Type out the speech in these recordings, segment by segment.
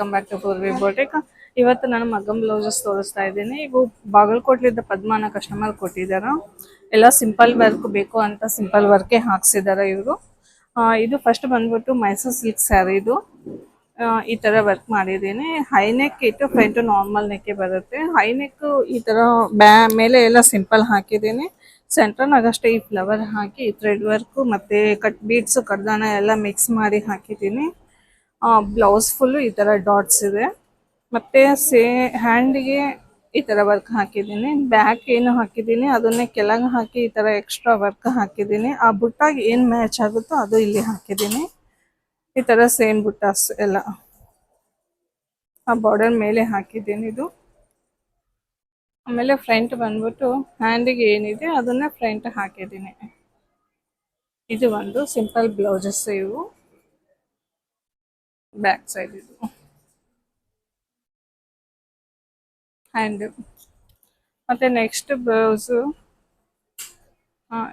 Welcome back to Poorvi boutique. ಇವತ್ತು ನಾನು ಮಗಂ blouses ತೋರಿಸ್ತಾ ಇದ್ದೀನಿ. ಇವು ಬಾಗಲಕೋಟ್ಲಿದ್ದ ಪದ್ಮಾನ ಕಸ್ಟಮರ್ ಕೊಟ್ಟಿದ್ದಾರ. ಎಲ್ಲ ಸಿಂಪಲ್ ವರ್ಕ್ ಬೇಕು ಅಂತ ಸಿಂಪಲ್ ವರ್ಕೆ ಹಾಕ್ಸಿದಾರ ಇವರು. ಇದು ಫಸ್ಟ್ ಬಂದ್ಬಿಟ್ಟು ಮೈಸೂರು ಸಿಲ್ಕ್ ಸ್ಯಾರಿ. ಇದು ಈ ತರ ವರ್ಕ್ ಮಾಡಿದ್ದೀನಿ. ಹೈ ನೆಕ್ ಇಟ್ಟು ಫ್ರಂಟ್ ನಾರ್ಮಲ್ ನೆಕ್ ಬರುತ್ತೆ. ಹೈ ನೆಕ್ ಈ ತರ ಮೇಲೆ ಎಲ್ಲ ಸಿಂಪಲ್ ಹಾಕಿದ್ದೀನಿ. ಸೆಂಟರ್ನಾಗಷ್ಟೇ ಈ ಫ್ಲವರ್ ಹಾಕಿ ಥ್ರೆಡ್ ವರ್ಕ್ ಮತ್ತೆ ಕಟ್ ಬೀಡ್ಸ್ ಕಡ್ದಾನ ಎಲ್ಲ ಮಿಕ್ಸ್ ಮಾಡಿ ಹಾಕಿದ್ದೀನಿ. ಬ್ಲೌಸ್ ಫುಲ್ ಈ ತರ ಡಾಟ್ಸ್ ಇದೆ. ಮತ್ತೆ ಹ್ಯಾಂಡ್ಗೆ ಈ ತರ ವರ್ಕ್ ಹಾಕಿದ್ದೀನಿ. ಬ್ಯಾಕ್ ಏನು ಹಾಕಿದ್ದೀನಿ ಅದನ್ನೇ ಕೆಳಗೆ ಹಾಕಿ ಈ ತರ ಎಕ್ಸ್ಟ್ರಾ ವರ್ಕ್ ಹಾಕಿದ್ದೀನಿ. ಆ ಬುಟ್ಟಾಗಿ ಏನ್ ಮ್ಯಾಚ್ ಆಗುತ್ತೋ ಅದು ಇಲ್ಲಿ ಹಾಕಿದ್ದೀನಿ. ಈ ತರ ಸೇಮ್ ಬುಟ್ಟಾಸ್ ಎಲ್ಲ ಆ ಬಾರ್ಡರ್ ಮೇಲೆ ಹಾಕಿದ್ದೀನಿ. ಇದು ಆಮೇಲೆ ಫ್ರಂಟ್ ಬಂದ್ಬಿಟ್ಟು ಹ್ಯಾಂಡಿಗೆ ಏನಿದೆ ಅದನ್ನ ಫ್ರಂಟ್ ಹಾಕಿದ್ದೀನಿ. ಇದು ಒಂದು ಸಿಂಪಲ್ ಬ್ಲೌಸಸ್ ಇವು. ಬ್ಯಾಕ್ ಸೈಡ್ ಇದು ಹ್ಯಾಂಡ್. ಮತ್ತೆ ನೆಕ್ಸ್ಟ್ ಬ್ಲೌಸ್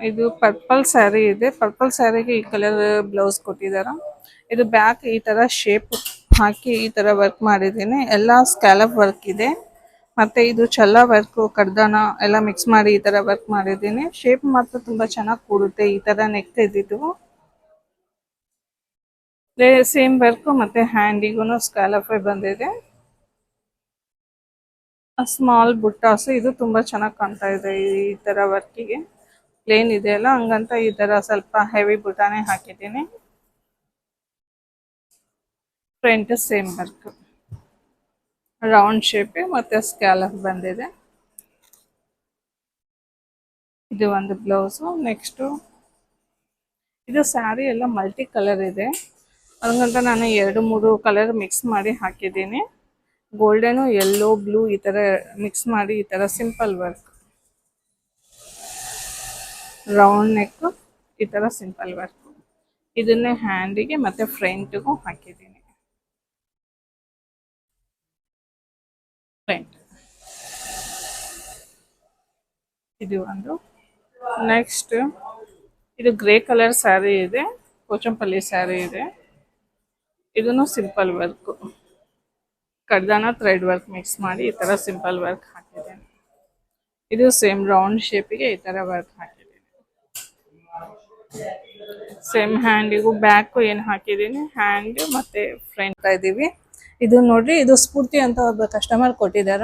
ಇದು ಪರ್ಪಲ್ ಸ್ಯಾರಿ ಇದೆ. ಪರ್ಪಲ್ ಸ್ಯಾರಿಗೆ ಈ ಕಲರ್ ಬ್ಲೌಸ್ ಕೊಟ್ಟಿದಾರ. ಇದು ಬ್ಯಾಕ್ ಈ ತರ ಶೇಪ್ ಹಾಕಿ ಈ ತರ ವರ್ಕ್ ಮಾಡಿದ್ದೀನಿ. ಎಲ್ಲ ಸ್ಕ್ಯಾಲಪ್ ವರ್ಕ್ ಇದೆ. ಮತ್ತೆ ಇದು ಚಲ್ಲ ವರ್ಕ್ ಕಡ್ದಾನ ಎಲ್ಲ ಮಿಕ್ಸ್ ಮಾಡಿ ಈ ತರ ವರ್ಕ್ ಮಾಡಿದ್ದೀನಿ. ಶೇಪ್ ಮಾತ್ರ ತುಂಬಾ ಚೆನ್ನಾಗಿ ಕೂಡುತ್ತೆ. ಈ ತರ ನೆಕ್ ಇದ್ದಿದ್ದು ಸೇಮ್ ವರ್ಕ್ ಮತ್ತೆ ಹ್ಯಾಂಡಿಗೂ ಸ್ಕ್ಯಾಲಪ್ ಬಂದಿದೆ. ಸ್ಮಾಲ್ ಬುಟ್ಟಾಸ್ ಇದು ತುಂಬಾ ಚೆನ್ನಾಗಿ ಕಾಣ್ತಾ ಇದೆ. ಈ ತರ ವರ್ಕಿಗೆ ಪ್ಲೇನ್ ಇದೆ ಅಲ್ಲ ಹಂಗಂತ ಈ ತರ ಸ್ವಲ್ಪ ಹೆವಿ ಬುಟಾನೆ ಹಾಕಿದ್ದೀನಿ. Front same work round shape ಮತ್ತೆ ಸ್ಕ್ಯಾಲಪ್ ಬಂದಿದೆ. ಇದು ಒಂದು ಬ್ಲೌಸ್. ನೆಕ್ಸ್ಟ್ ಇದು ಸ್ಯಾರಿ ಎಲ್ಲ ಮಲ್ಟಿ ಕಲರ್ ಇದೆ. ಹಂಗಂತ ನಾನು 2-3 ಕಲರ್ ಮಿಕ್ಸ್ ಮಾಡಿ ಹಾಕಿದ್ದೀನಿ. ಗೋಲ್ಡನ್, ಯೆಲ್ಲೋ, ಬ್ಲೂ ಈ ತರ ಮಿಕ್ಸ್ ಮಾಡಿ ಈ ತರ ಸಿಂಪಲ್ ವರ್ಕ್ ರೌಂಡ್ ನೆಕ್ ಈ ತರ ಸಿಂಪಲ್ ವರ್ಕ್. ಇದನ್ನೇ ಹ್ಯಾಂಡಿಗೆ ಮತ್ತೆ ಫ್ರಂಟ್ಗೂ ಹಾಕಿದ್ದೀನಿ. ಫ್ರಂಟ್ ಇದು ಒಂದು. ನೆಕ್ಸ್ಟ್ ಇದು ಗ್ರೇ ಕಲರ್ ಸ್ಯಾರಿ ಇದೆ. ಪೋಚಂಪಲ್ಲಿ ಸ್ಯಾರಿ ಇದೆ. ಇದನ್ನು ಸಿಂಪಲ್ ವರ್ಕ್ ಕಡ್ದಾನ ಥ್ರೆಡ್ ವರ್ಕ್ ಮಿಕ್ಸ್ ಮಾಡಿ ಈ ತರ ಸಿಂಪಲ್ ವರ್ಕ್ ಹಾಕಿದ್ದೇನೆ. ಇದು ಸೇಮ್ ರೌಂಡ್ ಶೇಪಿಗೆ ಈ ತರ ವರ್ಕ್ ಹಾಕಿದ್ದೀನಿ. ಸೇಮ್ ಹ್ಯಾಂಡಿಗೂ ಬ್ಯಾಕ್ ಏನ್ ಹಾಕಿದ್ದೀನಿ ಹ್ಯಾಂಡ್ ಮತ್ತೆ ಫ್ರಂಟ್ ಇದೀವಿ. ಇದು ನೋಡ್ರಿ, ಇದು ಸ್ಫೂರ್ತಿ ಅಂತ ಒಬ್ಬ ಕಸ್ಟಮರ್ ಕೊಟ್ಟಿದಾರ.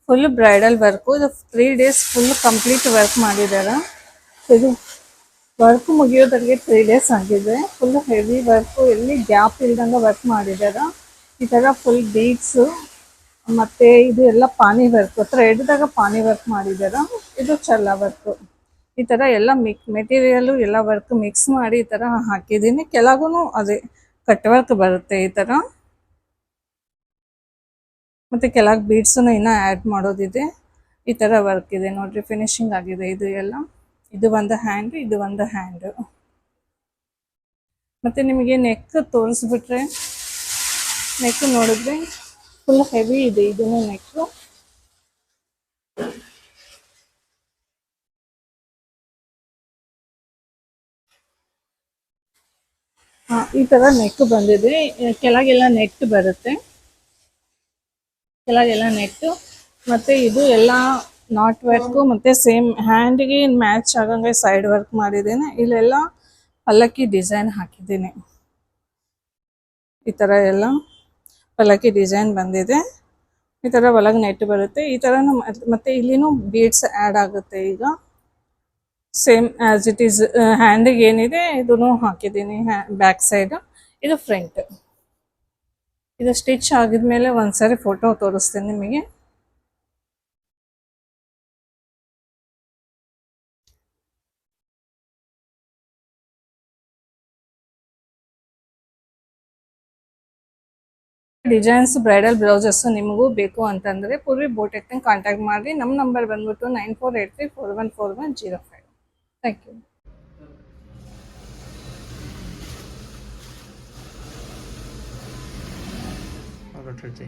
Full bridal work. ಇದು 3 days ಫುಲ್ ಕಂಪ್ಲೀಟ್ ವರ್ಕ್ ಮಾಡಿದಾರ. ಇದು ವರ್ಕ್ ಮುಗಿಯೋದಕ್ಕೆ 3 days ಆಗಿದೆ. ಫುಲ್ ಹೆವಿ ವರ್ಕ್, ಎಲ್ಲಿ ಗ್ಯಾಪ್ ಇಲ್ದಂಗ ವರ್ಕ್ ಮಾಡಿದಾರ. ಈ ತರ ಫುಲ್ ಬೀಡ್ಸ್ ಮತ್ತೆ ಇದು ಎಲ್ಲ ಪಾನಿ ವರ್ಕ್, ಥ್ರೆಡ್ದಾಗ ಪಾನಿ ವರ್ಕ್ ಮಾಡಿದಾರ. ಇದು ಚಲ್ಲ ವರ್ಕ್. ಈ ತರ ಎಲ್ಲ ಮೆಟೀರಿಯಲ್ ಎಲ್ಲ ವರ್ಕ್ ಮಿಕ್ಸ್ ಮಾಡಿ ಈ ತರ ಹಾಕಿದ್ದೀನಿ. ಕೆಳಗೂ ಅದೇ ಕಟ್ ವರ್ಕ್ ಬರುತ್ತೆ ಈ ತರ. ಮತ್ತೆ ಕೆಳಗೆ ಬೀಡ್ಸ್ ಇನ್ನ ಆಡ್ ಮಾಡೋದಿದೆ. ಈ ತರ ವರ್ಕ್ ಇದೆ ನೋಡ್ರಿ, ಫಿನಿಶಿಂಗ್ ಆಗಿದೆ ಇದು ಎಲ್ಲ. ಇದು ಒಂದು ಹ್ಯಾಂಡ್, ಇದು ಒಂದು ಹ್ಯಾಂಡ್. ಮತ್ತೆ ನಿಮಗೆ ನೆಕ್ ತೋರಿಸ್ಬಿಟ್ರೆ, ನೆಕ್ ನೋಡಿದ್ರೆ ಫುಲ್ ಹೆವಿ ಇದೆ. ಇದನ್ನು ನೆಕ್ ಈ ತರ ನೆಕ್ ಬಂದಿದೆ. ಕೆಳಗೆಲ್ಲ ನೆಟ್ ಬರುತ್ತೆ. ಕೆಳಗೆಲ್ಲ ನೆಟ್ ಮತ್ತೆ ಇದು ಎಲ್ಲ ನಾಟ್ ವರ್ಕ್ ಮತ್ತೆ ಸೇಮ್ ಹ್ಯಾಂಡ್ಗೆ ಮ್ಯಾಚ್ ಆಗಂಗೆ ಸೈಡ್ ವರ್ಕ್ ಮಾಡಿದ್ದೇನೆ. ಇಲ್ಲೆಲ್ಲ ಪಲ್ಲಕ್ಕಿ ಡಿಸೈನ್ ಹಾಕಿದ್ದೀನಿ. ಈ ತರ ಎಲ್ಲ ಪಲ್ಲಕ್ಕಿ ಡಿಸೈನ್ ಬಂದಿದೆ. ಈ ತರ ಒಳಗೆ ನೆಟ್ ಬರುತ್ತೆ. ಈ ತರ ಮತ್ತೆ ಇಲ್ಲಿನೂ ಬೀಡ್ಸ್ ಆಡ್ ಆಗುತ್ತೆ. ಈಗ ಸೇಮ್ ಆಸ್ ಇಟ್ ಈಸ್ ಹ್ಯಾಂಡಿಗೆ ಏನಿದೆ ಇದನ್ನು ಹಾಕಿದ್ದೀನಿ ಬ್ಯಾಕ್ ಸೈಡ್. ಇದು ಫ್ರಂಟ್. ಇದು ಸ್ಟಿಚ್ ಆಗಿದ್ಮೇಲೆ ಒಂದ್ಸರಿ ಫೋಟೋ ತೋರಿಸ್ತೇನೆ ನಿಮಗೆ. ಡಿಸೈನ್ಸ್ ಬ್ರೈಡಲ್ ಬ್ಲೌಸಸ್ ನಿಮಗೂ ಬೇಕು ಅಂತಂದ್ರೆ ಪೂರ್ವಿ ಬೋಟೆಕ್ ಕಾಂಟ್ಯಾಕ್ಟ್ ಮಾಡಿ. ನಮ್ಮ ನಂಬರ್ ಬಂದ್ಬಿಟ್ಟು 9483414105. Thank you. Portrait